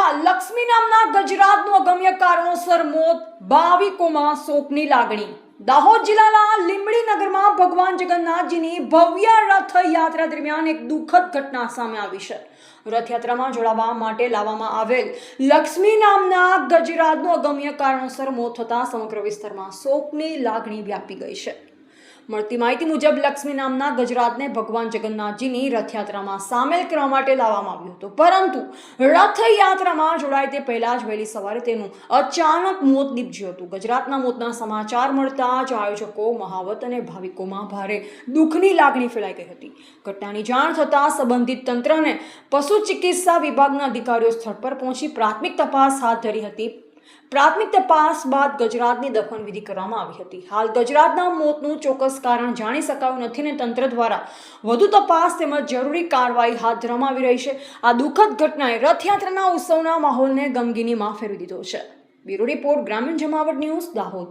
દાહોદમાં લક્ષ્મી નામના ગજરાતનું અગમ્ય કારણોસર મોત, ભાવિકોમાં શોકની લાગણી। દાહોદ જિલ્લાના લીંબડી નગરમાં ભગવાન જગન્નાથજીની ભવ્ય રથયાત્રા દરમિયાન એક દુઃખદ ઘટના સામે આવી છે। રથયાત્રામાં જોડાવા માટે લાવવામાં આવેલ લક્ષ્મી નામના ગજરાતનું અગમ્ય કારણોસર મોત થતાં સમગ્ર વિસ્તારમાં શોકની લાગણી વ્યાપી ગઈ છે। મળતી માહિતી મુજબ લક્ષ્મી નામના ગજરાતને ભગવાન જગન્નાથજીની રથયાત્રામાં સામેલ કરવા માટે લાવવામાં આવ્યું હતું, પરંતુ રથયાત્રામાં જોડાય તે પહેલા જ વહેલી સવારે તેનું અચાનક મોત નીપજ્યું હતું। ગજરાતના મોતના સમાચાર મળતા જ આયોજકો, મહાવત અને ભાવિકોમાં ભારે દુઃખની લાગણી ફેલાઈ ગઈ હતી। ઘટનાની જાણ થતાં સંબંધિત તંત્ર અને પશુ ચિકિત્સા વિભાગના અધિકારીઓ સ્થળ પર પહોંચી પ્રાથમિક તપાસ હાથ ધરી હતી। પ્રાથમિક તપાસ બાદ ગજરાતની દફનવિધિ કરવામાં આવી હતી। હાલ ગજરાતના મોતનું ચોક્કસ કારણ જાણી શકાયું નથી અને તંત્ર દ્વારા વધુ તપાસ તેમજ જરૂરી કાર્યવાહી હાથ ધરવામાં આવી રહી છે। આ દુઃખદ ઘટનાએ રથયાત્રાના ઉત્સવના માહોલને ગમગીનીમાં ફેરવી દીધો છે। બ્યુરો રિપોર્ટ, ગ્રામીણ જમાવટ ન્યૂઝ, દાહોદ।